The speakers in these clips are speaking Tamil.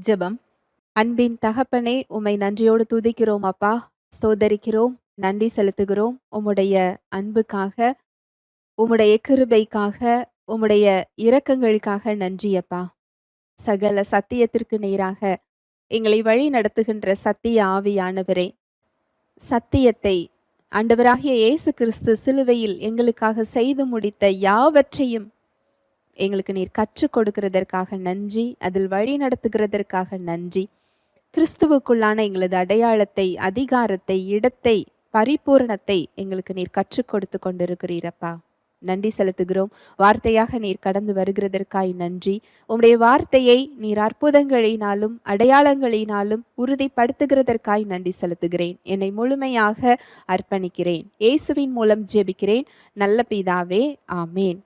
ஜெபம். அன்பின் தகப்பனே, உம்மை நன்றியோடு துதிக்கிறோம் அப்பா. ஸ்தோத்தரிக்கிறோம், நன்றி செலுத்துகிறோம். உம்முடைய அன்புக்காக, உம்முடைய கிருபைக்காக, உம்முடைய இரக்கங்களுக்காக நன்றி அப்பா. சகல சத்தியத்திற்கு நேராக எங்களை வழி நடத்துகின்ற சத்திய ஆவியானவரே, சத்தியத்தை ஆண்டவராகிய இயேசு கிறிஸ்து சிலுவையில் எங்களுக்காக செய்து முடித்த யாவற்றையும் எங்களுக்கு நீர் கற்றுக் கொடுக்கிறதற்காக நன்றி. அதில் வழி நடத்துகிறதற்காக நன்றி. கிறிஸ்துவுக்குள்ளான எங்களது அடையாளத்தை, அதிகாரத்தை, இடத்தை, பரிபூரணத்தை எங்களுக்கு நீர் கற்றுக் கொடுத்து கொண்டிருக்கிறீரப்பா. நன்றி செலுத்துகிறோம். வார்த்தையாக நீர் கடந்து வருகிறதற்காய் நன்றி. உம்முடைய வார்த்தையை நீர் அற்புதங்களினாலும் அடையாளங்களினாலும் உறுதிப்படுத்துகிறதற்காய் நன்றி செலுத்துகிறேன். என்னை முழுமையாக அர்ப்பணிக்கிறேன். இயேசுவின் மூலம் ஜெபிக்கிறேன் நல்ல பிதாவே, ஆமேன்.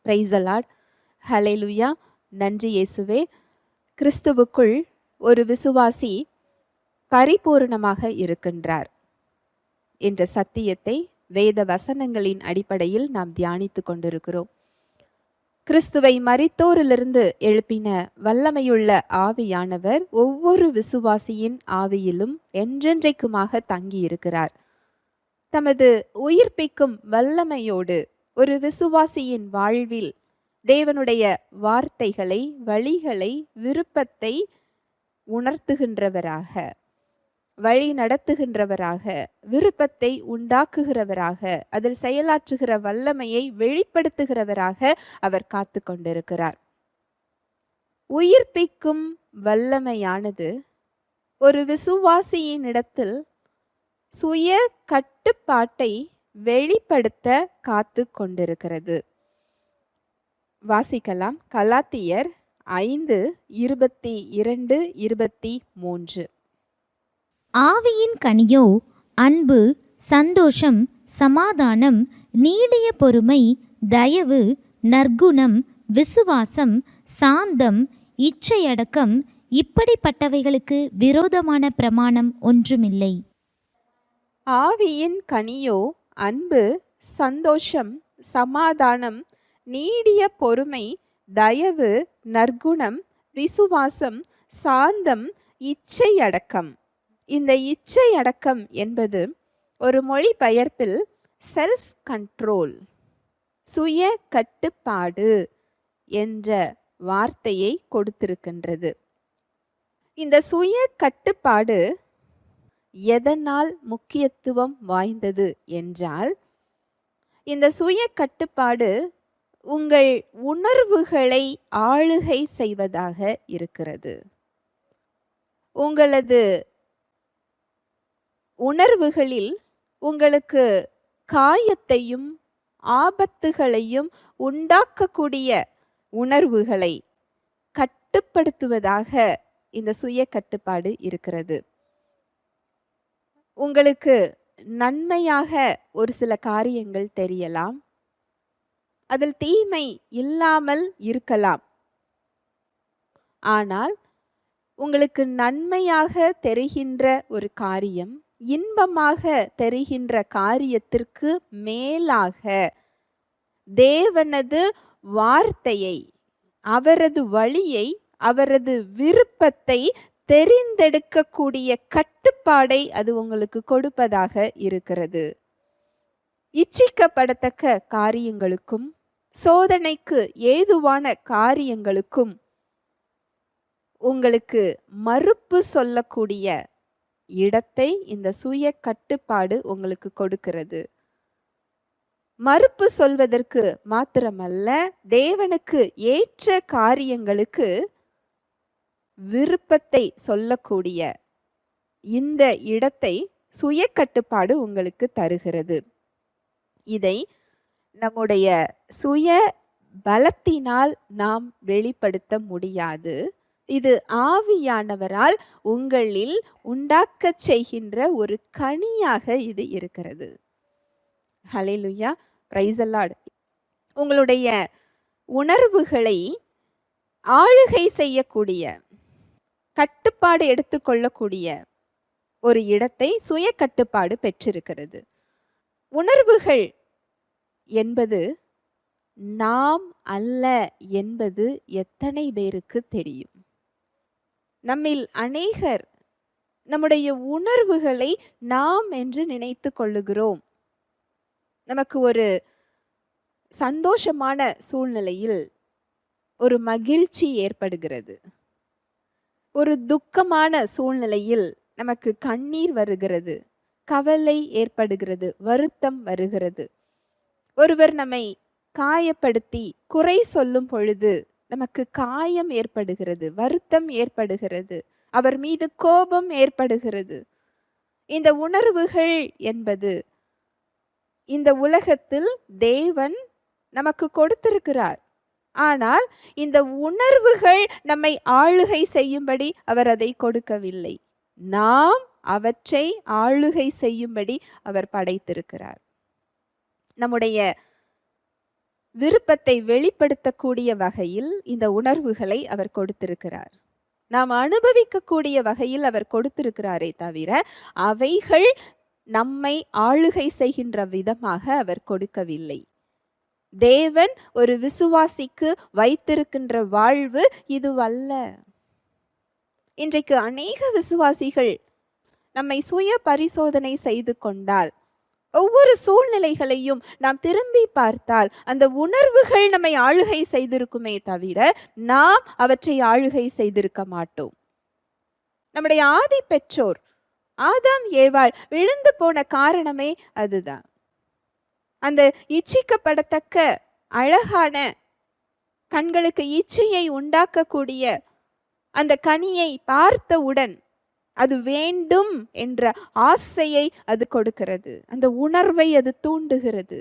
Praise the Lord. ஹல்லேலூயா. நன்றி இயேசுவே. கிறிஸ்துவுக்குள் ஒரு விசுவாசி பரிபூர்ணமாக இருக்கின்றார் என்ற சத்தியத்தை வேத வசனங்களின் அடிப்படையில் நாம் தியானித்து கொண்டிருக்கிறோம். கிறிஸ்துவை மரித்தோரிலிருந்து எழுப்பின வல்லமையுள்ள ஆவியானவர் ஒவ்வொரு விசுவாசியின் ஆவியிலும் என்றென்றைக்குமாக தங்கி இருக்கிறார். தமது உயிர்ப்பிக்கும் வல்லமையோடு ஒரு விசுவாசியின் வாழ்வில் தேவனுடைய வார்த்தைகளை, வழிகளை, விருப்பத்தை உணர்த்துகின்றவராக, வழி நடத்துகின்றவராக, விருப்பத்தை உண்டாக்குகிறவராக, அதில் செயலாற்றுகிற வல்லமையை வெளிப்படுத்துகிறவராக அவர் காத்து கொண்டிருக்கிறார். உயிர்ப்பிக்கும் வல்லமையானது ஒரு விசுவாசியின் இடத்தில் சுய கட்டுப்பாட்டை வெளிப்படுத்த காத்து கொண்டிருக்கிறது. வாசிக்கலாம். கலாத்தியர் 5:22-23. ஆவியின் கனியோ அன்பு, சந்தோஷம், சமாதானம், நீடிய பொறுமை, தயவு, நற்குணம், விசுவாசம், சாந்தம், இச்சையடக்கம், இப்படிப்பட்டவைகளுக்கு விரோதமான பிரமாணம் ஒன்றுமில்லை. ஆவியின் கனியோ அன்பு, சந்தோஷம், சமாதானம், நீடிய பொறுமை, தயவு, நற்குணம், விசுவாசம், சாந்தம், இச்சையடக்கம். இந்த இச்சையடக்கம் என்பது ஒரு மொழிபெயர்ப்பில் செல்ஃப் கண்ட்ரோல், சுய கட்டுப்பாடு என்ற வார்த்தையை கொடுத்திருக்கின்றது. இந்த சுய கட்டுப்பாடு எதனால் முக்கியத்துவம் வாய்ந்தது என்றால், இந்த சுய கட்டுப்பாடு உங்கள் உணர்வுகளை ஆளுகை செய்வதாக இருக்கிறது. உங்களது உணர்வுகளில் உங்களுக்கு காயத்தையும் ஆபத்துகளையும் உண்டாக்கக்கூடிய உணர்வுகளை கட்டுப்படுத்துவதாக இந்த சுய கட்டுப்பாடு இருக்கிறது. உங்களுக்கு நன்மையாக ஒரு சில காரியங்கள் தெரியலாம், அதில் தீமை இல்லாமல் இருக்கலாம். ஆனால் உங்களுக்கு நன்மையாக தெரிகின்ற ஒரு காரியம், இன்பமாக தெரிகின்ற காரியத்திற்கு மேலாக தேவனது வார்த்தையை, அவரது வழியை, அவரது விருப்பத்தை தெரிந்தெடுக்கக்கூடிய கட்டுப்பாடை அது உங்களுக்கு கொடுப்பதாக இருக்கிறது. இச்சிக்கப்படத்தக்க காரியங்களுக்கும் சோதனைக்கு ஏதுவான காரியங்களுக்கும் உங்களுக்கு மறுப்பு சொல்லக்கூடிய இடத்தை இந்த சுய கட்டுப்பாடு உங்களுக்கு கொடுக்கிறது. மறுப்பு சொல்வதற்கு மாத்திரமல்ல, தேவனுக்கு ஏற்ற காரியங்களுக்கு விருப்பத்தை சொல்லக்கூடிய இந்த இடத்தை சுய கட்டுப்பாடு உங்களுக்கு தருகிறது. இதை நம்முடைய சுய பலத்தினால் நாம் வெளிப்படுத்த முடியாது. இது ஆவியானவரால் உங்களில் உண்டாக்க செய்கின்ற ஒரு கனியாக இது இருக்கிறது. ஹல்லேலூயா, பிரைஸ் தி லார்ட். உங்களுடைய உணர்வுகளை ஆளுகை செய்யக்கூடிய, கட்டுப்பாடு எடுத்துக்கொள்ளக்கூடிய ஒரு இடத்தை சுய கட்டுப்பாடு பெற்றிருக்கிறது. உணர்வுகள் என்பது நாம் அல்ல என்பது எத்தனை பேருக்கு தெரியும்? நம்மில் அநேகர் நம்முடைய உணர்வுகளை நாம் என்று நினைத்து கொள்ளுகிறோம். நமக்கு ஒரு சந்தோஷமான சூழ்நிலையில் ஒரு மகிழ்ச்சி ஏற்படுகிறது. ஒரு துக்கமான சூழ்நிலையில் நமக்கு கண்ணீர் வருகிறது, கவலை ஏற்படுகிறது, வருத்தம் வருகிறது. ஒருவர் நம்மை காயப்படுத்தி குறை சொல்லும் பொழுது நமக்கு காயம் ஏற்படுகிறது, வருத்தம் ஏற்படுகிறது, அவர் மீது கோபம் ஏற்படுகிறது. இந்த உணர்வுகள் என்பது இந்த உலகத்தில் தேவன் நமக்கு கொடுத்திருக்கிறார். ஆனால் இந்த உணர்வுகள் நம்மை ஆளுகை செய்யும்படி அவர் அதை கொடுக்கவில்லை. நாம் அவற்றை ஆளுகை செய்யும்படி அவர் படைத்திருக்கிறார். நம்முடைய விருப்பத்தை வெளிப்படுத்தக்கூடிய வகையில் இந்த உணர்வுகளை அவர் கொடுத்திருக்கிறார். நாம் அனுபவிக்கக்கூடிய வகையில் அவர் கொடுத்திருக்கிறாரே தவிர அவைகள் நம்மை ஆளுகை செய்கின்ற விதமாக அவர் கொடுக்கவில்லை. தேவன் ஒரு விசுவாசிக்கு வைத்திருக்கின்ற வாழ்வு இதுவல்ல. இன்றைக்கு அநேக விசுவாசிகள் நம்மை சுய பரிசோதனை செய்து கொண்டால், ஒவ்வொரு சூழ்நிலைகளையும் நாம் திரும்பி பார்த்தால் அந்த உணர்வுகள் நம்மை ஆளுகை செய்திருக்குமே தவிர நாம் அவற்றை ஆளுகை செய்திருக்க மாட்டோம். நம்முடைய ஆதி பெற்றோர் ஆதாம் ஏவாள் விழுந்து போன காரணமே அதுதான். அந்த இச்சிக்கப்படத்தக்க அழகான கண்களுக்கு இச்சையை உண்டாக்கக்கூடிய அந்த கனியை பார்த்தவுடன் அது வேண்டும் என்ற ஆசையை அது கொடுக்கிறது, அந்த உணர்வை அது தூண்டுகிறது.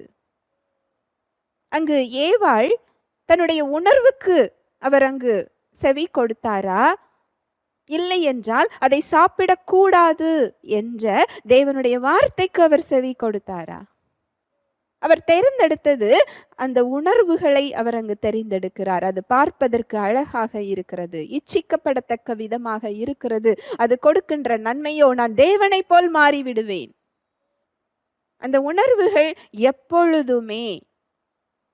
அங்கு ஏவாள் தன்னுடைய உணர்வுக்கு அவர் அங்கு செவி கொடுத்தாரா? இல்லை என்றால் அதை சாப்பிடக்கூடாது என்ற தேவனுடைய வார்த்தைக்கு அவர் செவி கொடுத்தாரா? அவர் தெரிந்தெடுத்தது அந்த உணர்வுகளை அவர் அங்கு தெரிந்தெடுக்கிறார். அது பார்ப்பதற்கு அழகாக இருக்கிறது, இச்சிக்கப்படத்தக்க விதமாக இருக்கிறது. அது கொடுக்கின்ற நன்மையோ நான் தேவனை போல் மாறிவிடுவேன். அந்த உணர்வுகள் எப்பொழுதுமே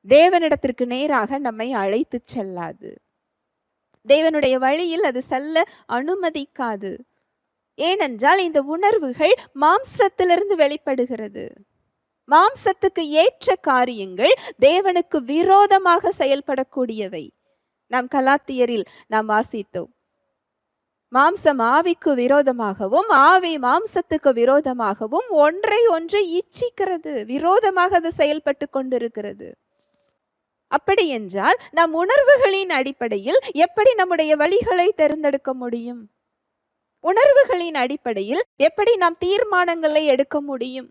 தேவனிடத்திற்கு நேராக நம்மை அழைத்து செல்லாது. தேவனுடைய வழியில் அது செல்ல அனுமதிக்காது. ஏனென்றால் இந்த உணர்வுகள் மாம்சத்திலிருந்து வெளிப்படுகிறது. மாம்சத்துக்கு ஏற்ற காரியங்கள் தேவனுக்கு விரோதமாக செயல்படக்கூடியவை. நாம் கலாத்தியரில் நாம் வாசித்தோம், மாம்சம் ஆவிக்கு விரோதமாகவும் ஆவி மாம்சத்துக்கு விரோதமாகவும் ஒன்றை ஒன்று இச்சிக்கிறது, விரோதமாக அது செயல்பட்டு கொண்டிருக்கிறது. அப்படி என்றால் நம் உணர்வுகளின் அடிப்படையில் எப்படி நம்முடைய வழிகளை தேர்ந்தெடுக்க முடியும்? உணர்வுகளின் அடிப்படையில் எப்படி நாம் தீர்மானங்களை எடுக்க முடியும்?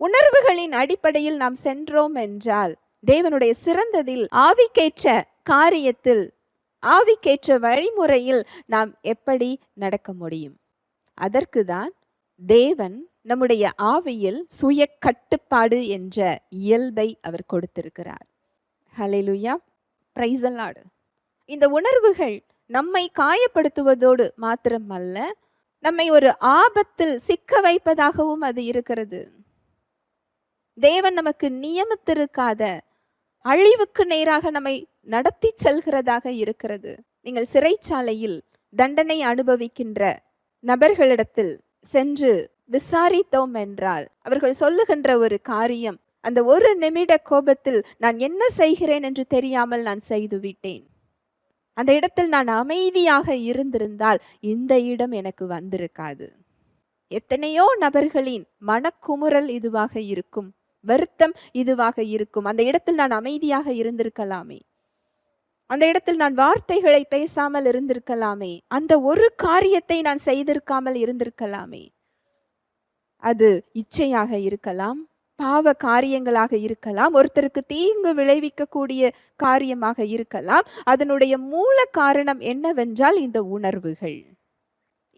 உணர்வுகளின் அடிப்படையில் நாம் சென்றோம் என்றால் தேவனுடைய சிறந்ததில் ஆவிக்கேற்ற காரியத்தில் ஆவிக்கேற்ற வழிமுறையில் நாம் எப்படி நடக்க முடியும்? அதற்கு தான் தேவன் நம்முடைய ஆவியில் சுய கட்டுப்பாடு என்ற இயல்பை அவர் கொடுத்திருக்கிறார். ஹல்லேலூயா, பிரைஸ் தி லார்ட். இந்த உணர்வுகள் நம்மை காயப்படுத்துவதோடு மாத்திரமல்ல, நம்மை ஒரு ஆபத்தில் சிக்க வைப்பதாகவும் அது இருக்கிறது. தேவன் நமக்கு நியமித்திருக்காத அழிவுக்கு நேராக நம்மை நடத்தி செல்கிறதாக இருக்கிறது. நீங்கள் சிறைச்சாலையில் தண்டனை அனுபவிக்கின்ற நபர்களிடத்தில் சென்று விசாரித்தோம் என்றால் அவர்கள் சொல்லுகின்ற ஒரு காரியம், அந்த ஒரு நிமிட கோபத்தில் நான் என்ன செய்கிறேன் என்று தெரியாமல் நான் செய்துவிட்டேன். அந்த இடத்தில் நான் அமைதியாக இருந்திருந்தால் இந்த இடம் எனக்கு வந்திருக்காது. எத்தனையோ நபர்களின் மனக்குமுறல் இதுவாக இருக்கும், வருத்தம் இதுவாக இருக்கும். அந்த இடத்தில் நான் அமைதியாக இருந்திருக்கலாமே, அந்த இடத்தில் நான் வார்த்தைகளை பேசாமல் இருந்திருக்கலாமே, அந்த ஒரு காரியத்தை நான் செய்திருக்காமல் இருந்திருக்கலாமே. அது இச்சையாக இருக்கலாம், பாவ காரியங்களாக இருக்கலாம், ஒருத்தருக்கு தீங்கு விளைவிக்கக்கூடிய காரியமாக இருக்கலாம். அதனுடைய மூல காரணம் என்னவென்றால் இந்த உணர்வுகள்.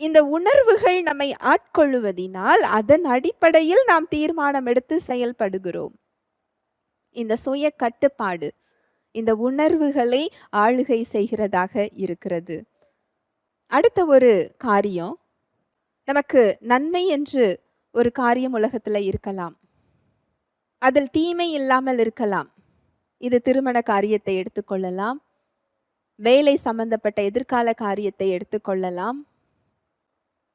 இந்த உணர்வுகள் நம்மை ஆட்கொள்ளுவதினால் அதன் அடிப்படையில் நாம் தீர்மானம் எடுத்து செயல்படுகிறோம். இந்த சுய கட்டுப்பாடு இந்த உணர்வுகளை ஆளுகை செய்கிறதாக இருக்கிறது. அடுத்த ஒரு காரியம், நமக்கு நன்மை என்று ஒரு காரியம் உலகத்தில் இருக்கலாம், அதில் தீமை இல்லாமல் இருக்கலாம். இது திருமண காரியத்தை எடுத்துக்கொள்ளலாம், வேலை சம்பந்தப்பட்ட எதிர்கால காரியத்தை எடுத்துக்கொள்ளலாம்,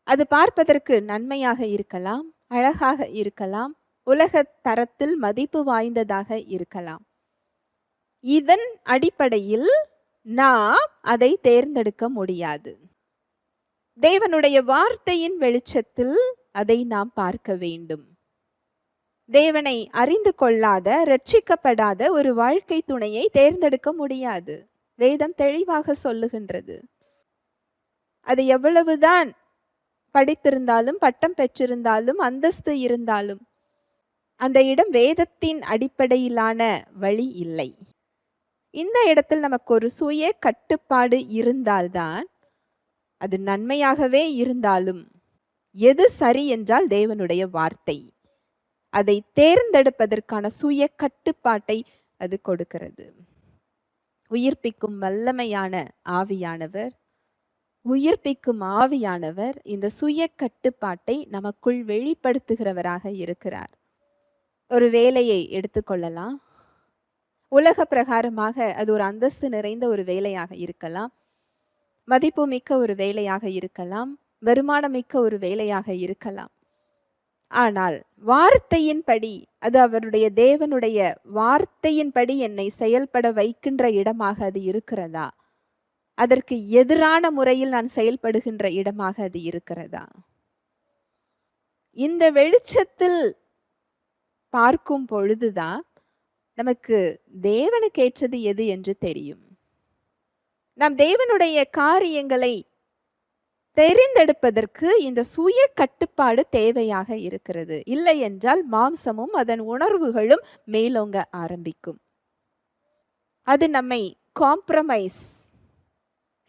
அது பார்ப்பதற்கு நன்மையாக இருக்கலாம், அழகாக இருக்கலாம், உலக தரத்தில் மதிப்பு வாய்ந்ததாக இருக்கலாம். இதன் அடிப்படையில் நாம் அதை தேர்ந்தெடுக்க முடியாது. தேவனுடைய வார்த்தையின் வெளிச்சத்தில் அதை நாம் பார்க்க வேண்டும். தேவனை அறிந்து கொள்ளாத, ரட்சிக்கப்படாத ஒரு வாழ்க்கை துணையை தேர்ந்தெடுக்க முடியாது. வேதம் தெளிவாக சொல்லுகின்றது. அது எவ்வளவுதான் படித்திருந்தாலும், பட்டம் பெற்றிருந்தாலும், அந்தஸ்து இருந்தாலும், அந்த இடம் வேதத்தின் அடிப்படையிலான வழி இல்லை. இந்த இடத்தில் நமக்கு ஒரு சுய கட்டுப்பாடு இருந்தால்தான், அது நன்மையாகவே இருந்தாலும், எது சரி என்றால் தேவனுடைய வார்த்தை. அதை தேர்ந்தெடுப்பதற்கான சுய கட்டுப்பாட்டை அது கொடுக்கிறது. உயிர்ப்பிக்கும் வல்லமையான ஆவியானவர், உயிர்ப்பிக்கும் ஆவியானவர் இந்த சுய கட்டுப்பாட்டை நமக்குள் வெளிப்படுத்துகிறவராக இருக்கிறார். ஒரு வேலையை எடுத்துக்கொள்ளலாம். உலக பிரகாரமாக அது ஒரு அந்தஸ்து நிறைந்த ஒரு வேலையாக இருக்கலாம், மதிப்புமிக்க ஒரு வேலையாக இருக்கலாம், வருமானமிக்க ஒரு வேலையாக இருக்கலாம். ஆனால் வார்த்தையின்படி, அது அவருடைய தேவனுடைய வார்த்தையின்படி என்னை செயல்பட வைக்கின்ற இடமாக அது இருக்கிறதா? அதற்கு எதிரான முறையில் நான் செயல்படுகின்ற இடமாக அது இருக்கிறதா? இந்த வெளிச்சத்தில் பார்க்கும் பொழுதுதான் நமக்கு தேவனுக்கு ஏற்றது எது என்று தெரியும். நாம் தேவனுடைய காரியங்களை தெரிந்தெடுப்பதற்கு இந்த சுய கட்டுப்பாடு தேவையாக இருக்கிறது. இல்லை என்றால் மாம்சமும் அதன் உணர்வுகளும் மேலோங்க ஆரம்பிக்கும். அது நம்மை காம்ப்ரமைஸ்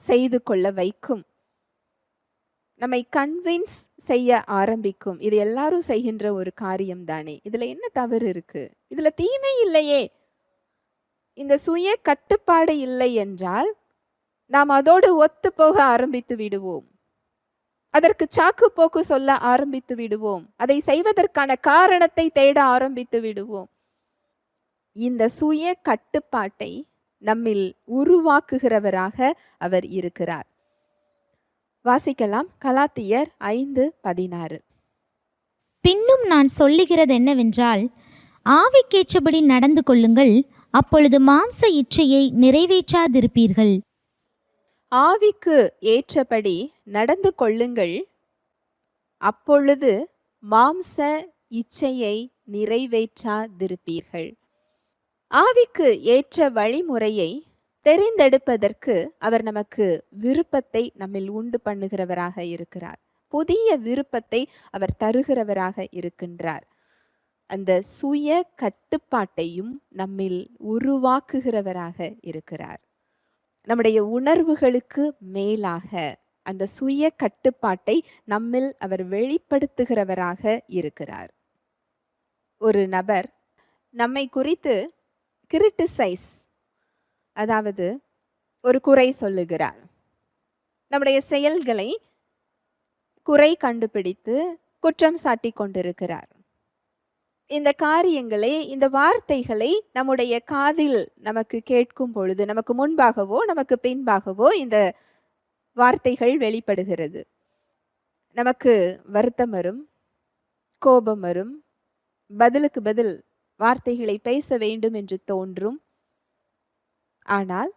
செய்து கொள்ள வைக்கும், நம்மை கன்வின்ஸ் செய்ய ஆரம்பிக்கும். இது எல்லாரும் செய்கின்ற ஒரு காரியம் தானே, இதுல என்ன தவறு இருக்கு? இதுல தீமை இல்லையே. இந்த சுய கட்டுப்பாடு இல்லை என்றால் நாம் அதோடு ஒத்து போக ஆரம்பித்து விடுவோம், அதற்கு சாக்கு போக்கு சொல்ல ஆரம்பித்து விடுவோம், அதை செய்வதற்கான காரணத்தை தேட ஆரம்பித்து விடுவோம். இந்த சுய கட்டுப்பாட்டை நம்மில் உருவாக்குகிறவராக அவர் இருக்கிறார். வாசிக்கலாம், கலாத்தியர் 5:16. பின்னும் நான் சொல்லுகிறது என்னவென்றால், ஆவிக்கேற்றபடி நடந்து கொள்ளுங்கள், அப்பொழுது மாம்ச இச்சையை நிறைவேற்றாதிருப்பீர்கள். ஆவிக்கு ஏற்றபடி நடந்து கொள்ளுங்கள், அப்பொழுது மாம்ச இச்சையை நிறைவேற்றாதிருப்பீர்கள். ஆவிக்கு ஏற்ற வழிமுறையை தெரிந்தெடுப்பதற்கு அவர் நமக்கு விருப்பத்தை நம்மில் உண்டு பண்ணுகிறவராக இருக்கிறார். புதிய விருப்பத்தை அவர் தருகிறவராக இருக்கின்றார். அந்த சுய கட்டுப்பாட்டையும் நம்மில் உருவாக்குகிறவராக இருக்கிறார். நம்முடைய உணர்வுகளுக்கு மேலாக அந்த சுய கட்டுப்பாட்டை நம்மில் அவர் வெளிப்படுத்துகிறவராக இருக்கிறார். ஒரு நபர் நம்மை குறித்து கிரிட்டிசைஸ், அதாவது ஒரு குறை சொல்லுகிறார். நம்முடைய செயல்களை குறை கண்டுபிடித்து குற்றம் சாட்டி கொண்டிருக்கிறார். இந்த காரியங்களை, இந்த வார்த்தைகளை நம்முடைய காதில் நமக்கு கேட்கும் பொழுது, நமக்கு முன்பாகவோ நமக்கு பின்பாகவோ இந்த வார்த்தைகள் வெளிப்படுகிறது. நமக்கு வருத்தம் வரும், கோபம் வரும், பதிலுக்கு பதில் வார்த்தைகளை பேச வேண்டும் என்று தோன்றும். ஆனால்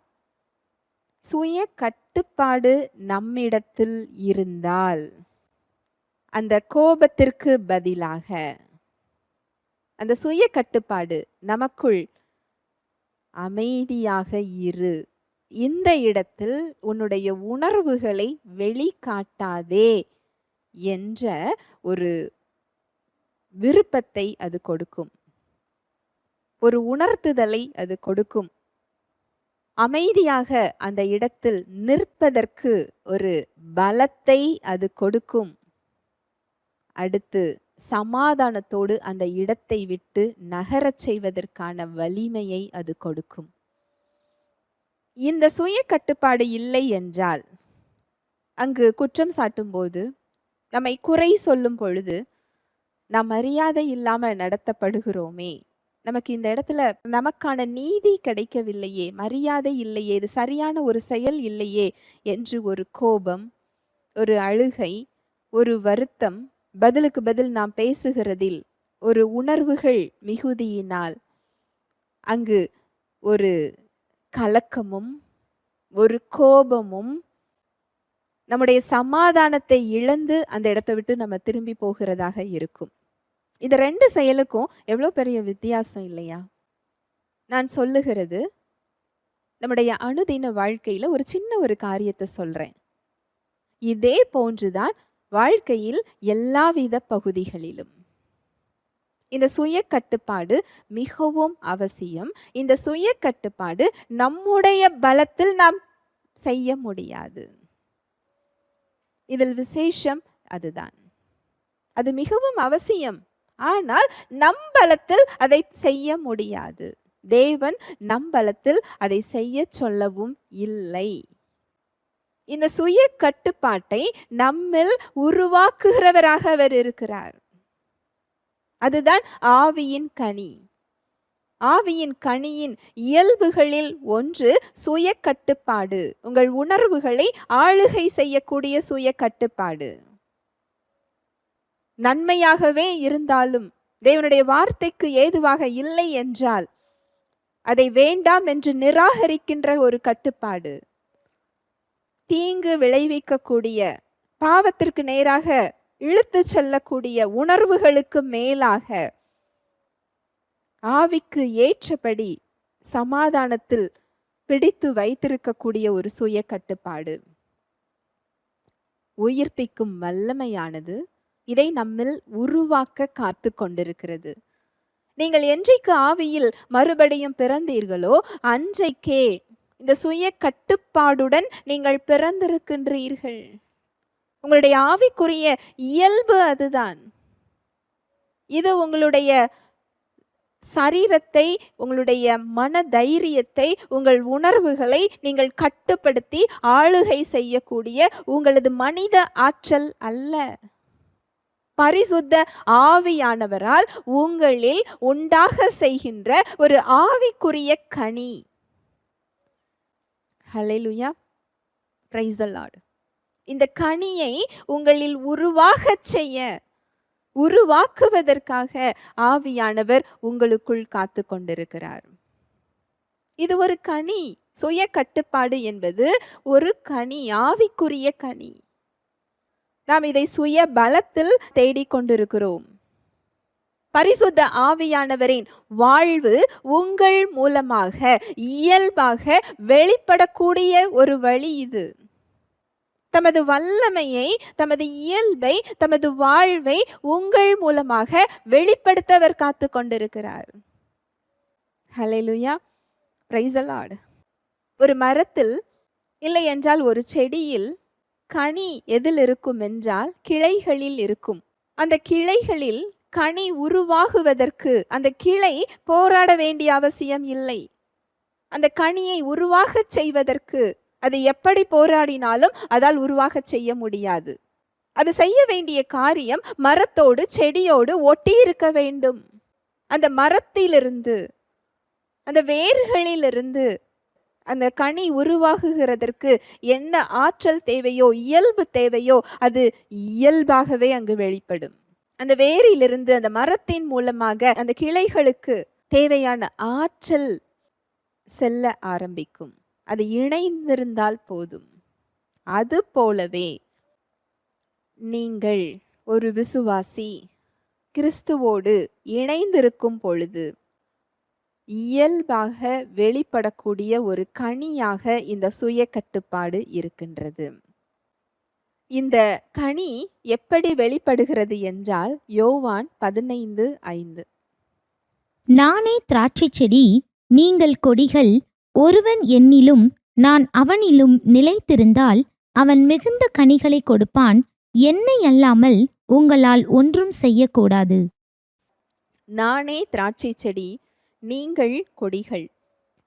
சுய கட்டுப்பாடு நம்மிடத்தில் இருந்தால், அந்த கோபத்திற்கு பதிலாக அந்த சுய கட்டுப்பாடு நமக்குள் அமைதியாக இரு, இந்த இடத்தில் உன்னுடைய உணர்வுகளை வெளிக்காட்டாதே என்ற ஒரு விருப்பத்தை அது கொடுக்கும், ஒரு உணர்த்துதலை அது கொடுக்கும். அமைதியாக அந்த இடத்தில் நிற்பதற்கு ஒரு பலத்தை அது கொடுக்கும். அடுத்து சமாதானத்தோடு அந்த இடத்தை விட்டு நகரச் செய்வதற்கான வலிமையை அது கொடுக்கும். இந்த சுய கட்டுப்பாடு இல்லை என்றால், அங்கு குற்றம் சாட்டும் போது, நம்மை குறை சொல்லும் பொழுது, நாம் மரியாதை இல்லாம நடத்தப்படுகிறோமே, நமக்கு இந்த இடத்துல நமக்கான நீதி கிடைக்கவில்லையே, மரியாதை இல்லையே, இது சரியான ஒரு செயல் இல்லையே என்று ஒரு கோபம், ஒரு அழுகை, ஒரு வருத்தம், பதிலுக்கு பதில் நாம் பேசுகிறதில் ஒரு உணர்வுகள் மிகுதியினால் அங்கு ஒரு கலக்கமும் ஒரு கோபமும் நம்முடைய சமாதானத்தை இழந்து அந்த இடத்தை விட்டு நம்ம திரும்பி போகிறதாக இருக்கும். இந்த 2 செயலுக்கும் எவ்வளோ பெரிய வித்தியாசம் இல்லையா? நான் சொல்லுகிறது நம்முடைய அனுதின வாழ்க்கையில ஒரு சின்ன ஒரு காரியத்தை சொல்றேன். இதே போன்றுதான் வாழ்க்கையில் எல்லாவித பகுதிகளிலும் இந்த சுய கட்டுப்பாடு மிகவும் அவசியம். இந்த சுய கட்டுப்பாடு நம்முடைய பலத்தில் நாம் செய்ய முடியாது. இதில் விசேஷம் அதுதான். அது மிகவும் அவசியம். ஆனால் நம் பலத்தில் அதை செய்ய முடியாது. தேவன் நம் பலத்தில் அதை செய்ய சொல்லவும் இல்லை. இந்த சுய கட்டுப்பாட்டை நம்மில் உருவாக்குகிறவராக அவர் இருக்கிறார். அதுதான் ஆவியின் கனி. ஆவியின் கனியின் இயல்புகளில் ஒன்று சுய கட்டுப்பாடு. உங்கள் உணர்வுகளை ஆளுகை செய்யக்கூடிய சுய கட்டுப்பாடு. நன்மையாகவே இருந்தாலும் தேவனுடைய வார்த்தைக்கு ஏதுவாக இல்லை என்றால் அதை வேண்டாம் என்று நிராகரிக்கின்ற ஒரு கட்டுப்பாடு. தீங்கு விளைவிக்கக்கூடிய, பாவத்திற்கு நேராக இழுத்து செல்லக்கூடிய உணர்வுகளுக்கு மேலாக ஆவிக்கு ஏற்றபடி சமாதானத்தில் பிடித்து வைத்திருக்கக்கூடிய ஒரு சுய கட்டுப்பாடு. உயிர்ப்பிக்கும் வல்லமையானது இதை நம்மில் உருவாக்க காத்து கொண்டிருக்கிறது. நீங்கள் என்றைக்கு ஆவியில் மறுபடியும் பிறந்தீர்களோ அன்றைக்கே இந்த சுய கட்டுப்பாடுடன் நீங்கள் பிறந்திருக்கின்றீர்கள். உங்களுடைய ஆவிக்குரிய இயல்பு அதுதான். இது உங்களுடைய சரீரத்தை, உங்களுடைய மன தைரியத்தை, உங்கள் உணர்வுகளை நீங்கள் கட்டுப்படுத்தி ஆளுகை செய்யக்கூடிய உங்களது மனித ஆற்றல் அல்ல. பரிசுத்த ஆவியானவரால் உங்களில் உண்டாக செய்கின்ற ஒரு ஆவிக்குரிய கனி. ஹல்லேலூயா, பிரைஸ் தி லார்ட். இந்த கனியை உங்களில் உருவாக்குவதற்காக ஆவியானவர் உங்களுக்குள் காத்து கொண்டிருக்கிறார். இது ஒரு கனி. சுய கட்டுப்பாடு என்பது ஒரு கனி, ஆவிக்குரிய கனி. நாம் இதை சுய பலத்தில் தேடிக்கொண்டிருக்கிறோம். பரிசுத்த ஆவியானவரின் வாழ்வு உங்கள் மூலமாக இயல்பாக வெளிப்படக்கூடிய ஒரு வழி இது. தமது வல்லமையை, தமது இயல்பை, தமது வாழ்வை உங்கள் மூலமாக வெளிப்படுத்த அவர் காத்து கொண்டிருக்கிறார். ஹல்லேலூயா, பிரைஸ் தி லார்ட். ஒரு மரத்தில் இல்லை என்றால் ஒரு செடியில் கனி எதில் இருக்கும் என்றால் கிளைகளில் இருக்கும். அந்த கிளைகளில் கனி உருவாகுவதற்கு அந்த கிளை போராட வேண்டிய அவசியம் இல்லை. அந்த கனியை உருவாகச் செய்வதற்கு அது எப்படி போராடினாலும் அதால் உருவாக செய்ய முடியாது. அது செய்ய வேண்டிய காரியம் மரத்தோடு செடியோடு ஒட்டி இருக்க வேண்டும். அந்த மரத்திலிருந்து, அந்த வேர்களிலிருந்து அந்த கனி உருவாகுகிறதற்கு என்ன ஆற்றல் தேவையோ, இயல்பு தேவையோ, அது இயல்பாகவே அங்கு வெளிப்படும். அந்த வேரிலிருந்து, அந்த மரத்தின் மூலமாக அந்த கிளைகளுக்கு தேவையான ஆற்றல் செல்ல ஆரம்பிக்கும். அது இணைந்திருந்தால் போதும். அது போலவே நீங்கள் ஒரு விசுவாசி கிறிஸ்துவோடு இணைந்திருக்கும் பொழுது இயல்பாக வெளிப்படக்கூடிய ஒரு கனியாக இந்த சுய கட்டுப்பாடு இருக்கின்றது. இந்த கனி எப்படி வெளிப்படுகிறது என்றால் யோவான் 15:5. நானே திராட்சை செடி, நீங்கள் கொடிகள். ஒருவன் என்னிலும் நான் அவனிலும் நிலைத்திருந்தால் அவன் மிகுந்த கனிகளை கொடுப்பான். என்னை அல்லாமல் உங்களால் ஒன்றும் செய்யக்கூடாது. நானே திராட்சை செடி, நீங்கள் கொடிகள்.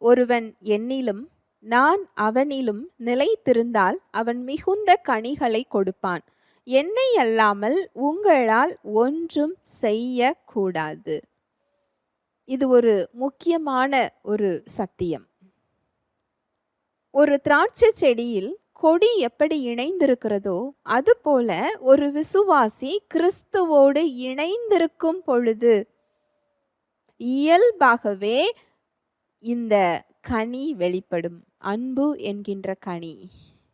ஒருவன் என்னிலும் நான் அவனிலும் நிலைத்திருந்தால் அவன் மிகுந்த கனிகளை கொடுப்பான். என்னை அல்லாமல் உங்களால் ஒன்றும் செய்யக்கூடாது. இது ஒரு முக்கியமான ஒரு சத்தியம். ஒரு திராட்சை செடியில் கொடி எப்படி இணைந்திருக்கிறதோ அதுபோல ஒரு விசுவாசி கிறிஸ்துவோடு இணைந்திருக்கும் பொழுது இயல்பாகவே இந்த கனி வெளிப்படும். அன்பு என்கின்ற கனி,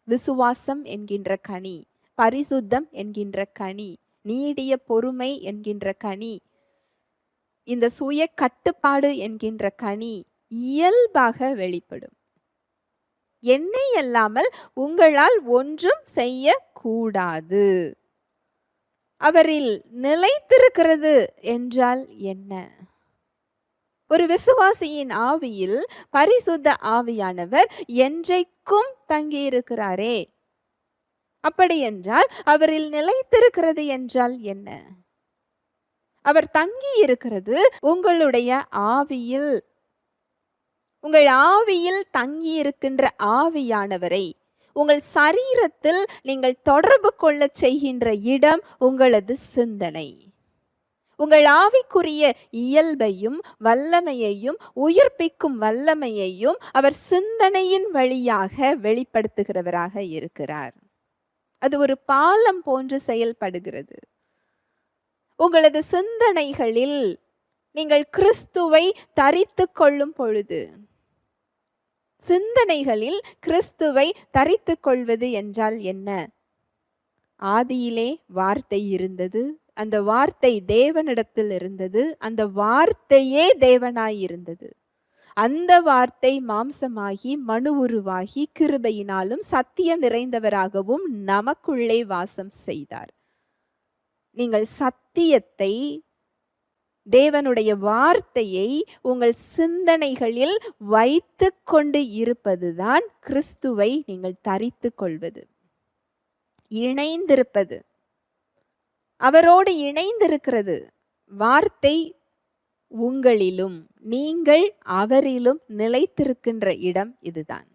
விசுவாசம் என்கின்ற கனி, பரிசுத்தம் என்கின்ற கனி, நீடிய பொறுமை என்கின்ற கனி, இந்த சுய கட்டுப்பாடு என்கின்ற கனி இயல்பாக வெளிப்படும். என்னை அல்லாமல் உங்களால் ஒன்றும் செய்யக்கூடாது. அவரில் நிலைத்திருக்கிறது என்றால் என்ன? ஒரு விசுவாசியின் ஆவியில் பரிசுத்த ஆவியானவர் என்றைக்கும் தங்கியிருக்கிறாரே. அப்படி என்றால் அவரில் நிலைத்திருக்கிறது என்றால் என்ன? அவர் தங்கி இருக்கிறது உங்களுடைய ஆவியில். உங்கள் ஆவியில் தங்கி இருக்கின்ற ஆவியானவரை உங்கள் சரீரத்தில் நீங்கள் தொடர்பு கொள்ள செய்கின்ற இடம் உங்களது சிந்தனை. உங்கள் ஆவிக்குரிய இயல்பையும் வல்லமையையும் உயிர்ப்பிக்கும் வல்லமையையும் அவர் சிந்தனையின் வழியாக வெளிப்படுத்துகிறவராக இருக்கிறார். அது ஒரு பாலம் போன்று செயல்படுகிறது. உங்களது சிந்தனைகளில் நீங்கள் கிறிஸ்துவை தரித்து கொள்ளும் பொழுது, சிந்தனைகளில் கிறிஸ்துவை தரித்து கொள்வது என்றால் என்ன? ஆதியிலே வார்த்தை இருந்தது, அந்த வார்த்தை தேவனிடத்தில் இருந்தது, அந்த வார்த்தையே தேவனாய் இருந்தது. அந்த வார்த்தை மாம்சமாகி மனு உருவாகி கிருபையினாலும் சத்தியம் நிறைந்தவராகவும் நமக்குள்ளே வாசம் செய்தார். நீங்கள் சத்தியத்தை, தேவனுடைய வார்த்தையை உங்கள் சிந்தனைகளில் வைத்து கொண்டு இருப்பதுதான் கிறிஸ்துவை நீங்கள் தரித்து கொள்வது, இணைந்திருப்பது, அவரோடு இணைந்திருக்கிறது. வார்த்தை உங்களிலும் நீங்கள் அவரிலும் நிலைத்திருக்கின்ற இடம் இதுதான்.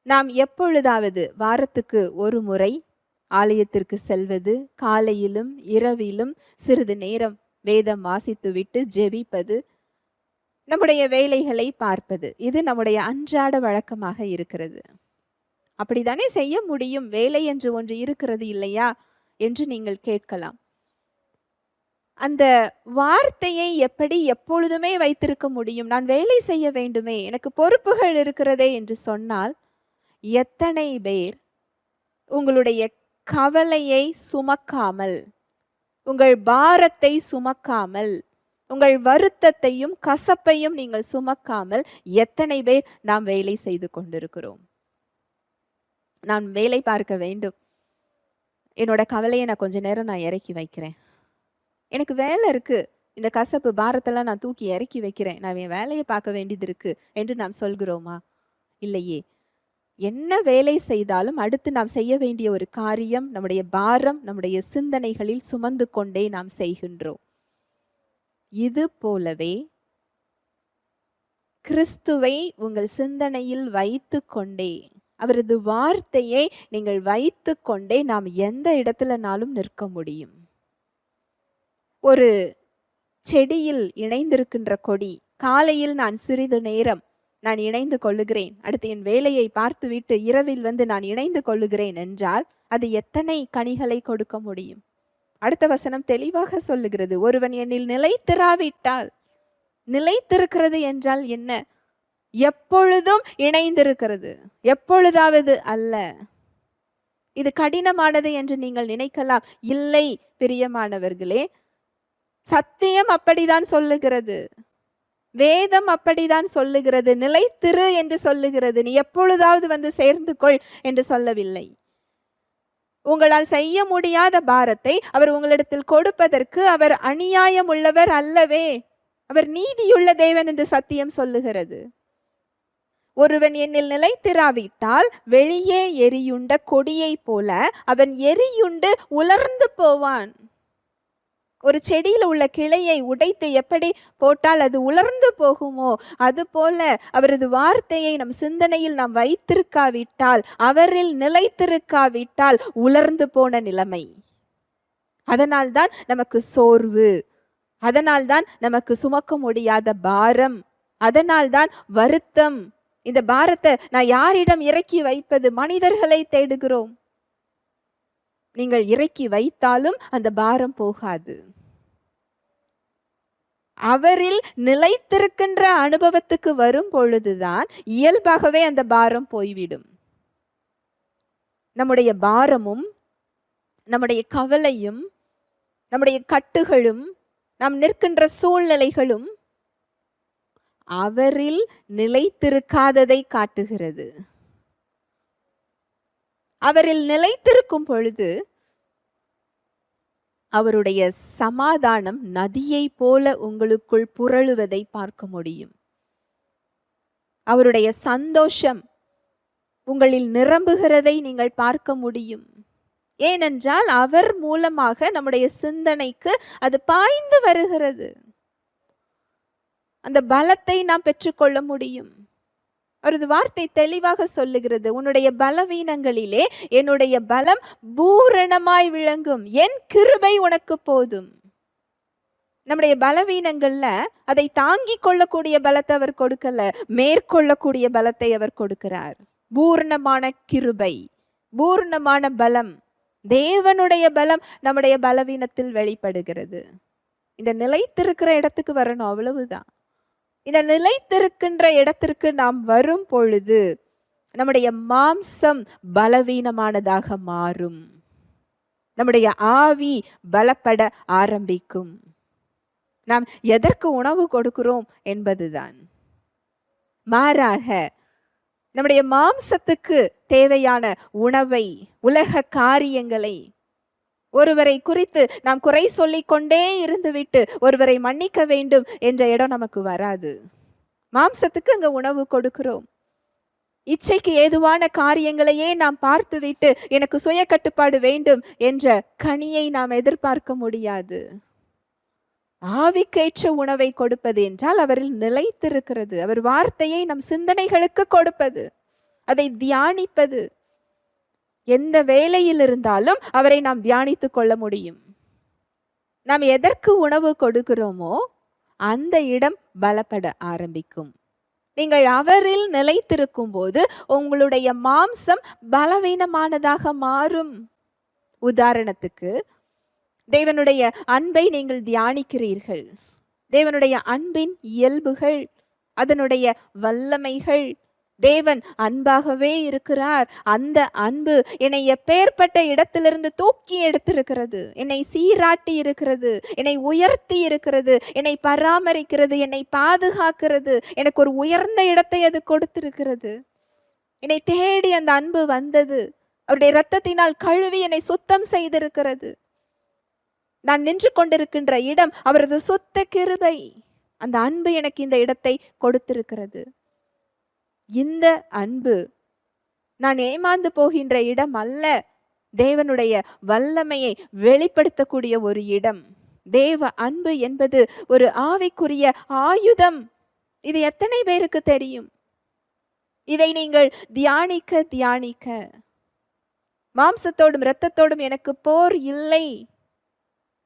நாம் எப்பொழுதாவது வாரத்துக்கு ஒரு முறை ஆலயத்திற்கு செல்வது, காலையிலும் இரவிலும் சிறிது நேரம் வேதம் வாசித்துவிட்டு ஜெபிப்பது, நம்முடைய வேலைகளை பார்ப்பது, இது நம்முடைய அன்றாட வழக்கமாக இருக்கிறது. அப்படித்தானே செய்ய முடியும்? வேலை என்று ஒன்று இருக்கிறது இல்லையா என்று நீங்கள் கேட்கலாம். அந்த வார்த்தையை எப்படி எப்பொழுதுமே வைத்திருக்க முடியும்? நான் வேலை செய்ய வேண்டுமே, எனக்கு பொறுப்புகள் இருக்கிறதே என்று சொன்னால், எத்தனை பேர் உங்களுடைய கவலையை சுமக்காமல், உங்கள் பாரத்தை சுமக்காமல், உங்கள் வருத்தத்தையும் கசப்பையும் நீங்கள் சுமக்காமல் எத்தனை பேர் நாம் வேலை செய்து கொண்டிருக்கிறோம்? நான் வேலை பார்க்க வேண்டும், என்னோட கவலையை நான் கொஞ்ச நேரம் நான் இறக்கி வைக்கிறேன், எனக்கு வேலை இருக்கு, இந்த கசப்பு பாரத்தெல்லாம் நான் தூக்கி இறக்கி வைக்கிறேன், நான் என் வேலையை பார்க்க வேண்டியது இருக்கு என்று நாம் சொல்கிறோமா? இல்லையே. என்ன வேலை செய்தாலும் அடுத்து நாம் செய்ய வேண்டிய ஒரு காரியம், நம்முடைய பாரம் நம்முடைய சிந்தனைகளில் சுமந்து கொண்டே நாம் செய்கின்றோம். இது போலவே கிறிஸ்துவை உங்கள் சிந்தனையில் வைத்து கொண்டே, அவரது வார்த்தையை நீங்கள் வைத்து கொண்டே நாம் எந்த இடத்துலனாலும் நிற்க முடியும். ஒரு செடியில் இணைந்திருக்கின்ற கொடி, காலையில் நான் சிறிது நேரம் நான் இணைந்து கொள்ளுகிறேன், அடுத்து என் வேலையை பார்த்துவிட்டு இரவில் வந்து நான் இணைந்து கொள்ளுகிறேன் என்றால் அது எத்தனை கனிகளை கொடுக்க முடியும்? அடுத்த வசனம் தெளிவாக சொல்லுகிறது, ஒருவன் என்னில் நிலைத்திராவிட்டால். நிலைத்திருக்கிறது என்றால் என்ன? எப்பொழுதும் இணைந்திருக்கிறது, எப்பொழுதாவது அல்ல. இது கடினமானது என்று நீங்கள் நினைக்கலாம். இல்லை பிரியமானவர்களே, சத்தியம் அப்படிதான் சொல்லுகிறது, வேதம் அப்படிதான் சொல்லுகிறது. நிலைத்திரு என்று சொல்லுகிறது, நீ எப்பொழுதாவது வந்து சேர்ந்து கொள் என்று சொல்லவில்லை. உங்களால் செய்ய முடியாத பாரத்தை அவர் உங்களிடத்தில் கொடுப்பதற்கு அவர் அநியாயம் உள்ளவர் அல்லவே, அவர் நீதியுள்ள தேவன் என்று சத்தியம் சொல்லுகிறது. ஒருவன் என்னில் நிலைத்திராவிட்டால் வெளியே எரியுண்ட கொடியை போல அவன் எரியுண்டு உலர்ந்து போவான். ஒரு செடியில் உள்ள கிளையை உடைத்து எப்படி போட்டால் அது உலர்ந்து போகுமோ, அதுபோல அவரது வார்த்தையை நம் சிந்தனையில் நாம் வைத்திருக்காவிட்டால், அவரில் நிலைத்திருக்காவிட்டால் உலர்ந்து போன நிலைமை. அதனால்தான் நமக்கு சோர்வு, அதனால்தான் நமக்கு சுமக்க முடியாத பாரம், அதனால்தான் வருத்தம், இந்த பாரத்தை நான் யாரிடம் இறக்கி வைப்பது? மனிதர்களை தேடுகிறோம். நீங்கள் இறக்கி வைத்தாலும் அந்த பாரம் போகாது. அவரில் நிலைத்திருக்கின்ற அனுபவத்துக்கு வரும் பொழுதுதான் இயல்பாகவே அந்த பாரம் போய்விடும். நம்முடைய பாரமும் நம்முடைய கவலையும் நம்முடைய கட்டுகளும் நாம் நிற்கின்ற சூழ்நிலைகளும் அவரில் நிலைத்திருக்காததை காட்டுகிறது. அவரில் நிலைத்திருக்கும் பொழுது அவருடைய சமாதானம் நதியை போல உங்களுக்குள் புரளுவதை பார்க்க முடியும். அவருடைய சந்தோஷம் உங்களில் நிரம்புகிறதை நீங்கள் பார்க்க முடியும். ஏனென்றால் அவர் மூலமாக நம்முடைய சிந்தனைக்கு அது பாய்ந்து வருகிறது. அந்த பலத்தை நாம் பெற்றுக்கொள்ள முடியும். அவரது வார்த்தை தெளிவாக சொல்லுகிறது, உன்னுடைய பலவீனங்களிலே என்னுடைய பலம் பூரணமாய் விளங்கும், என் கிருபை உனக்கு போதும். நம்முடைய பலவீனங்கள்ல அதை தாங்கிக் கொள்ளக்கூடிய பலத்தை அவர் கொடுக்கல, மேற்கொள்ளக்கூடிய பலத்தை அவர் கொடுக்கிறார். பூரணமான கிருபை, பூரணமான பலம், தேவனுடைய பலம் நம்முடைய பலவீனத்தில் வெளிப்படுகிறது. இந்த நிலைத்திருக்கிற இடத்துக்கு வரணும், அவ்வளவுதான். இந்த நிலைத்திருக்கின்ற இடத்திற்கு நாம் வரும் பொழுது நம்முடைய மாம்சம் பலவீனமானதாக மாறும், நம்முடைய ஆவி பலப்பட ஆரம்பிக்கும். நாம் எதற்கு உணவு கொடுக்கிறோம் என்பதுதான். மாறாக நம்முடைய மாம்சத்துக்கு தேவையான உணவை, உலக காரியங்களை, ஒருவரை குறித்து நாம் குறை சொல்லிக் கொண்டே இருந்துவிட்டு ஒருவரை மன்னிக்க வேண்டும் என்ற இடம் நமக்கு வராது. மாம்சத்துக்கு அங்க உணவு கொடுக்கிறோம். இச்சைக்கு ஏதுவான காரியங்களையே நாம் பார்த்துவிட்டு எனக்கு சுய கட்டுப்பாடு வேண்டும் என்ற கனியை நாம் எதிர்பார்க்க முடியாது. ஆவிக்கேற்ற உணவை கொடுப்பது என்றால் அவரில் நிலைத்திருக்கிறது, அவர் வார்த்தையை நம் சிந்தனைகளுக்கு கொடுப்பது, அதை தியானிப்பது. எந்த வேலையில் இருந்தாலும் அவரை நாம் தியானித்துக் கொள்ள முடியும். நாம் எதற்கு உணவு கொடுக்கிறோமோ அந்த இடம் பலப்பட ஆரம்பிக்கும். நீங்கள் அவரில் நிலைத்திருக்கும் போது உங்களுடைய மாம்சம் பலவீனமானதாக மாறும். உதாரணத்துக்கு, தேவனுடைய அன்பை நீங்கள் தியானிக்கிறீர்கள். தேவனுடைய அன்பின் இயல்புகள், அதனுடைய வல்லமைகள். தேவன் அன்பாகவே இருக்கிறார். அந்த அன்பு என்னை எப்பேற்பட்ட இடத்திலிருந்து தூக்கி எடுத்திருக்கிறது, என்னை சீராட்டி இருக்கிறது, என்னை உயர்த்தி இருக்கிறது, என்னை பராமரிக்கிறது, என்னை பாதுகாக்கிறது, எனக்கு ஒரு உயர்ந்த இடத்தை அது கொடுத்திருக்கிறது. என்னை தேடி அந்த அன்பு வந்தது, அவருடைய இரத்தத்தினால் கழுவி என்னை சுத்தம் செய்திருக்கிறது. நான் நின்று கொண்டிருக்கின்ற இடம் அவரது சுத்த கிருபை. அந்த அன்பு எனக்கு இந்த இடத்தை கொடுத்திருக்கிறது. இந்த அன்பு நான் ஏமாந்து போகின்ற இடம் அல்ல, தேவனுடைய வல்லமையை வெளிப்படுத்தக்கூடிய ஒரு இடம். தேவ அன்பு என்பது ஒரு ஆவிக்குரிய ஆயுதம். இது எத்தனை பேருக்கு தெரியும்? இதை நீங்கள் தியானிக்க தியானிக்க, மாம்சத்தோடும் இரத்தத்தோடும் எனக்கு போர் இல்லை,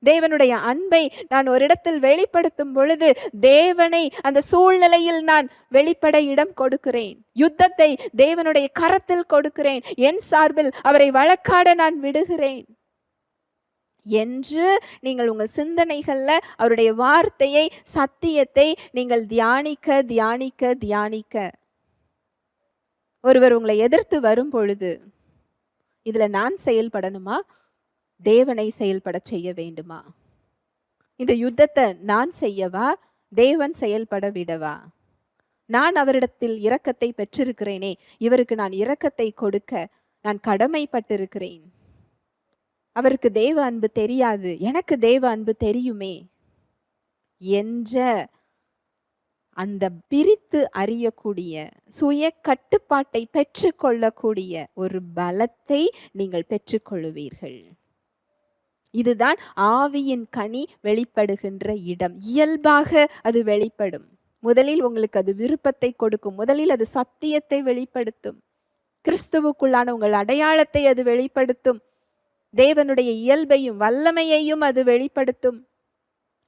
தேவனுடைய அன்பை நான் ஒரு இடத்தில் வெளிப்படுத்தும் பொழுது தேவனை அந்த சூழ்நிலையில் நான் வெளிப்பட இடம் கொடுக்கிறேன். யுத்தத்தை தேவனுடைய கரத்தில் கொடுக்கிறேன். என் சார்பில் அவரை வழக்காட நான் விடுகிறேன் என்று நீங்கள் உங்கள் சிந்தனைகள்ல அவருடைய வார்த்தையை, சத்தியத்தை நீங்கள் தியானிக்க தியானிக்க தியானிக்க, ஒருவர் உங்களை எதிர்த்து வரும் பொழுது இதுல நான் செயல்படணுமா, தேவனை செயல்பட செய்ய வேண்டுமா? இந்த யுத்தத்தை நான் செய்யவா, தேவன் செயல்பட விடவா? நான் அவரிடத்தில் இரக்கத்தை பெற்றிருக்கிறேனே, இவருக்கு நான் இரக்கத்தை கொடுக்க நான் கடமைப்பட்டிருக்கிறேன். அவருக்கு தேவ அன்பு தெரியாது, எனக்கு தேவ அன்பு தெரியுமே என்ற அந்த பிரித்து அறியக்கூடிய, சுய கட்டுப்பாட்டை பெற்றுக்கொள்ளக்கூடிய ஒரு பலத்தை நீங்கள் பெற்றுக்கொள்வீர்கள். இதுதான் ஆவியின் கனி வெளிப்படுகின்ற இடம். இயல்பாக அது வெளிப்படும். முதலில் உங்களுக்கு அது விருப்பத்தை கொடுக்கும், முதலில் அது சத்தியத்தை வெளிப்படுத்தும், கிறிஸ்துவுக்குள்ளான உங்கள் அடையாளத்தை அது வெளிப்படுத்தும், தேவனுடைய இயல்பையும் வல்லமையையும் அது வெளிப்படுத்தும்.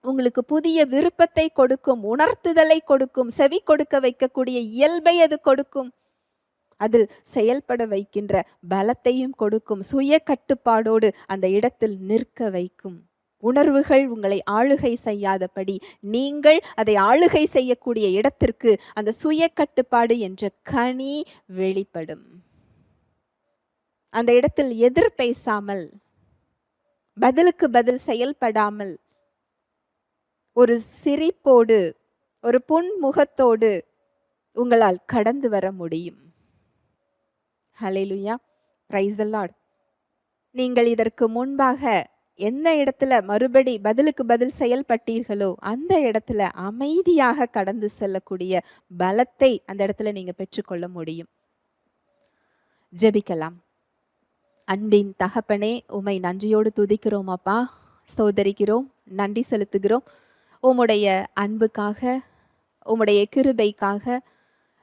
உங்களுக்கு புதிய விருப்பத்தை கொடுக்கும், உணர்த்துதலை கொடுக்கும், செவி கொடுக்க வைக்கக்கூடிய இயல்பை அது கொடுக்கும். அதில் செயல்பட வைக்கின்ற பலத்தையும் கொடுக்கும். சுய கட்டுப்பாடோடு அந்த இடத்தில் நிற்க வைக்கும். உணர்வுகள் உங்களை ஆளுகை செய்யாதபடி நீங்கள் அதை ஆளுகை செய்யக்கூடிய இடத்திற்கு அந்த சுய கட்டுப்பாடு என்ற கனி வெளிப்படும். அந்த இடத்தில் எதிர் பேசாமல், பதிலுக்கு பதில் செயல்படாமல், ஒரு சிரிப்போடு, ஒரு புன்முகத்தோடு உங்களால் கடந்து வர முடியும். ஹல்லேலூயா, பிரைஸ் தி லார்ட். நீங்கள் இதற்கு முன்பாக எந்த இடத்துல மறுபடி பதிலுக்கு பதில் செயல்பட்டீர்களோ அந்த இடத்துல அமைதியாக கடந்து செல்லக்கூடிய பலத்தை அந்த இடத்துல நீங்க பெற்றுக்கொள்ள முடியும். ஜெபிக்கலாம். அன்பின் தகப்பனே, உம்மை நன்றியோடு துதிக்கிறோம் அப்பா, ஸ்தோத்தரிக்கிறோம், நன்றி செலுத்துகிறோம். உம்முடைய அன்புக்காக, உம்முடைய கிருபைக்காக,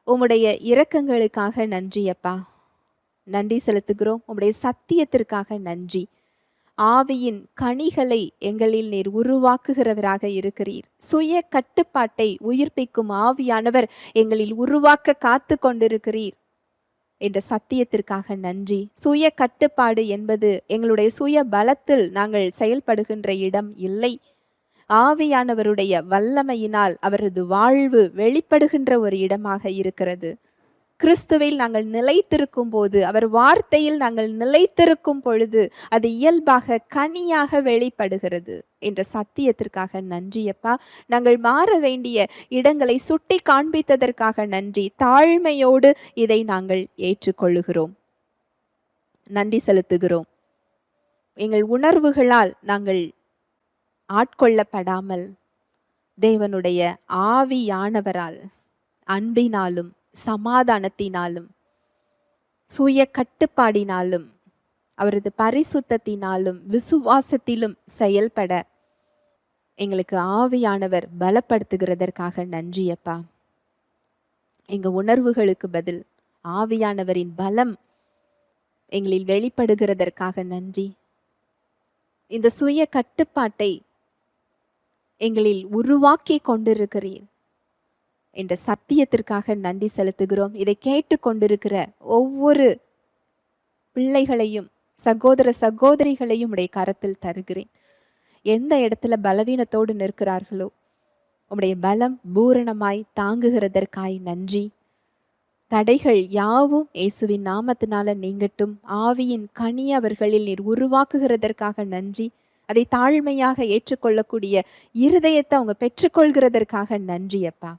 உம்முடைய இரக்கங்களுக்காக நன்றி அப்பா. நன்றி செலுத்துகிறோம். உம்முடைய சத்தியத்திற்காக நன்றி. ஆவியின் கனிகளை எங்களில் நீர் உருவாக்குகிறவராக இருக்கிறீர். சுய கட்டுப்பாட்டை உயிர்ப்பிக்கும் ஆவியானவர் எங்களில் உருவாக்க காத்து கொண்டிருக்கிறீர் என்ற சத்தியத்திற்காக நன்றி. சுய கட்டுப்பாடு என்பது எங்களுடைய சுய பலத்தில் நாங்கள் செயல்படுகின்ற இடம் இல்லை. ஆவியானவருடைய வல்லமையினால் அவரது வாழ்வு வெளிப்படுகின்ற ஒரு இடமாக இருக்கிறது. கிறிஸ்துவில் நாங்கள் நிலைத்திருக்கும் போது, அவர் வார்த்தையில் நாங்கள் நிலைத்திருக்கும் பொழுது அது இயல்பாக கனியாக வெளிப்படுகிறது என்ற சத்தியத்திற்காக நன்றி அப்பா. நாங்கள் மாற வேண்டிய இடங்களை சுட்டி காண்பித்ததற்காக நன்றி. தாழ்மையோடு இதை நாங்கள் ஏற்றுக்கொள்ளுகிறோம், நன்றி செலுத்துகிறோம். எங்கள் உணர்வுகளால் நாங்கள் ஆட்கொள்ளப்படாமல் தேவனுடைய ஆவியானவரால், அன்பினாலும் சமாதானத்தினாலும் சுய கட்டுப்பாடினாலும் அவரது பரிசுத்தத்தினாலும் விசுவாசத்திலும் செயல்பட எங்களுக்கு ஆவியானவர் பலப்படுத்துகிறதற்காக நன்றி அப்பா. எங்க உணர்வுகளுக்கு பதில் ஆவியானவரின் பலம் எங்களில் வெளிப்படுகிறதற்காக நன்றி. இந்த சுய கட்டுப்பாட்டை எங்களில் உருவாக்கி கொண்டிருக்கிறீர் என்ற சத்தியத்திற்காக நன்றி செலுத்துகிறோம். இதை கேட்டு கொண்டிருக்கிற ஒவ்வொரு பிள்ளைகளையும், சகோதர சகோதரிகளையும் உடைய கரத்தில் தருகிறேன். எந்த இடத்துல பலவீனத்தோடு நிற்கிறார்களோ உடைய பலம் பூரணமாய் தாங்குகிறதற்காய் நன்றி. தடைகள் யாவும் இயேசுவின் நாமத்தினால நீங்கட்டும். ஆவியின் கனி அவர்களில் நீர் உருவாக்குகிறதற்காக நன்றி. அதை தாழ்மையாக ஏற்றுக்கொள்ளக்கூடிய இருதயத்தை அவங்க பெற்றுக்கொள்கிறதற்காக நன்றி அப்பா.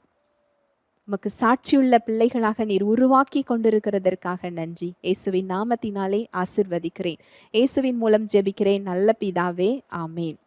உமக்கு சாட்சியுள்ள பிள்ளைகளாக நீர் உருவாக்கி கொண்டிருக்கிறதற்காக நன்றி. இயேசுவின் நாமத்தினாலே ஆசிர்வதிக்கிறேன். இயேசுவின் மூலம் ஜெபிக்கிறேன் நல்ல பிதாவே, ஆமேன்.